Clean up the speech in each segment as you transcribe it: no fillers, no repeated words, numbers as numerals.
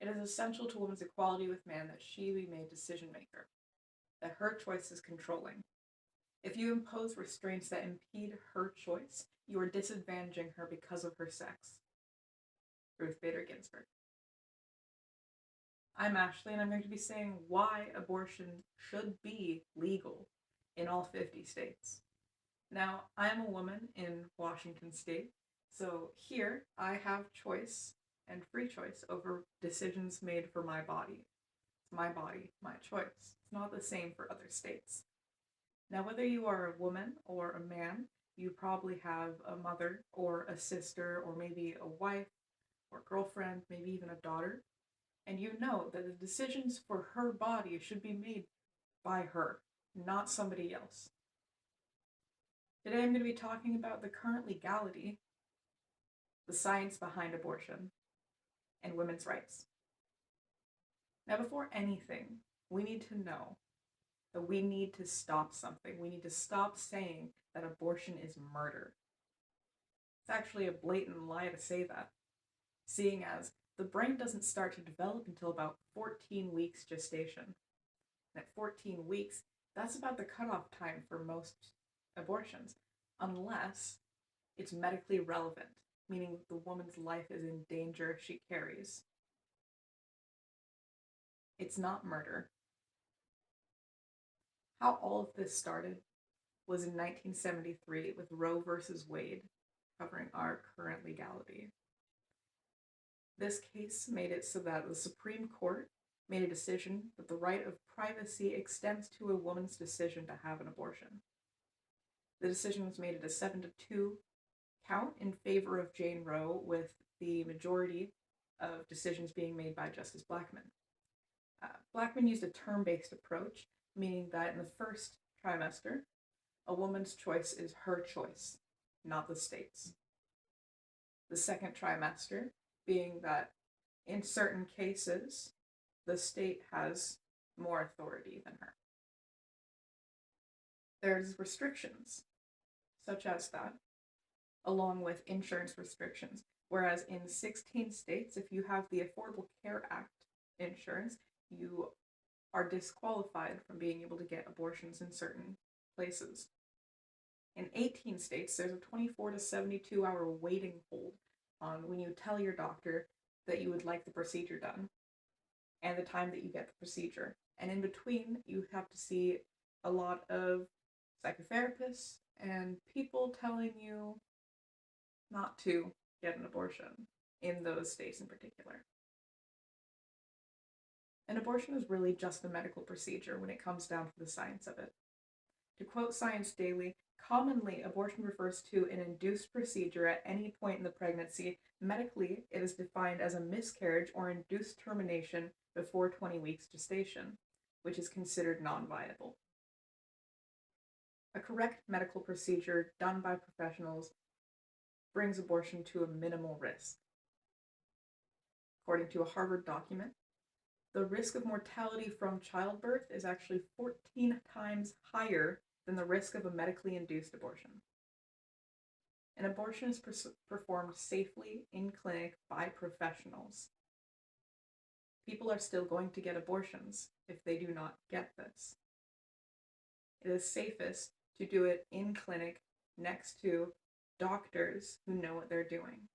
It is essential to woman's equality with man that she be made decision maker, that her choice is controlling. If you impose restraints that impede her choice, you are disadvantaging her because of her sex. Ruth Bader Ginsburg. I'm Ashley, and I'm going to be saying why abortion should be legal in all 50 states. Now, I am a woman in Washington state, so here I have choice and free choice over decisions made for my body. It's my body, my choice. It's not the same for other states. Now, whether you are a woman or a man, you probably have a mother or a sister or maybe a wife or girlfriend, maybe even a daughter, and you know that the decisions for her body should be made by her, not somebody else. Today I'm going to be talking about the current legality, the science behind abortion, and women's rights. Now, before anything, we need to know that we need to stop something. We need to stop saying that abortion is murder. It's actually a blatant lie to say that, seeing as the brain doesn't start to develop until about 14 weeks gestation. And at 14 weeks, that's about the cutoff time for most abortions, unless it's medically relevant, meaning the woman's life is in danger if she carries. It's not murder. How all of this started was in 1973 with Roe versus Wade, covering our current legality. This case made it so that the Supreme Court made a decision that the right of privacy extends to a woman's decision to have an abortion. The decision was made at a 7-2 count in favor of Jane Roe, with the majority of decisions being made by Justice Blackmun. Blackmun used a term-based approach, meaning that in the first trimester, a woman's choice is her choice, not the state's. The second trimester being that in certain cases, the state has more authority than her. There's restrictions, such as that, along with insurance restrictions, whereas in 16 states, if you have the Affordable Care Act insurance, you are disqualified from being able to get abortions in certain places. In 18 states, there's a 24 to 72 hour waiting hold on when you tell your doctor that you would like the procedure done and the time that you get the procedure. And in between, you have to see a lot of psychotherapists and people telling you not to get an abortion in those states in particular. An abortion is really just a medical procedure when it comes down to the science of it. To quote Science Daily, commonly abortion refers to an induced procedure at any point in the pregnancy. Medically, it is defined as a miscarriage or induced termination before 20 weeks gestation, which is considered non-viable. A correct medical procedure done by professionals brings abortion to a minimal risk. According to a Harvard document, the risk of mortality from childbirth is actually 14 times higher than the risk of a medically induced abortion. An abortion is performed safely in clinic by professionals. People are still going to get abortions if they do not get this. It is safest to do it in clinic next to doctors who know what they're doing.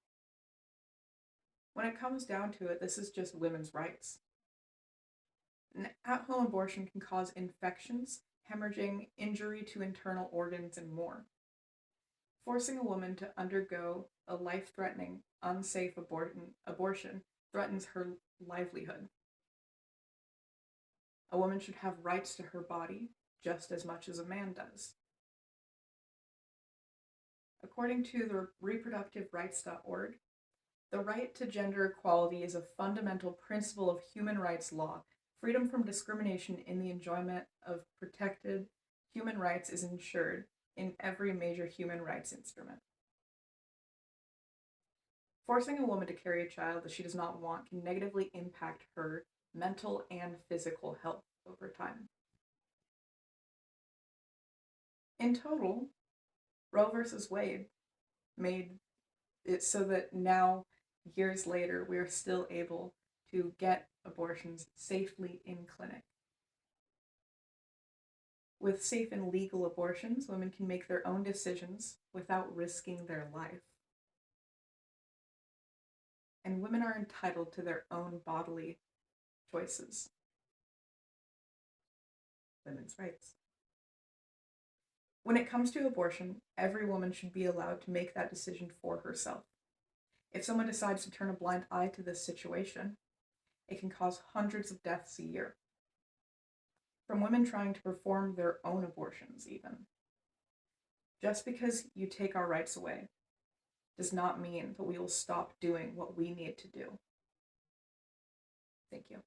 When it comes down to it, this is just women's rights. An at-home abortion can cause infections, hemorrhaging, injury to internal organs, and more. Forcing a woman to undergo a life-threatening, unsafe abortion threatens her livelihood. A woman should have rights to her body just as much as a man does. According to the reproductiverights.org, the right to gender equality is a fundamental principle of human rights law. Freedom from discrimination in the enjoyment of protected human rights is ensured in every major human rights instrument. Forcing a woman to carry a child that she does not want can negatively impact her mental and physical health over time. In total, Roe versus Wade made it so that now, years later, we are still able to get abortions safely in clinic. With safe and legal abortions, women can make their own decisions without risking their life. And women are entitled to their own bodily choices. Women's rights. When it comes to abortion, every woman should be allowed to make that decision for herself. If someone decides to turn a blind eye to this situation, it can cause hundreds of deaths a year. From women trying to perform their own abortions, even. Just because you take our rights away does not mean that we will stop doing what we need to do. Thank you.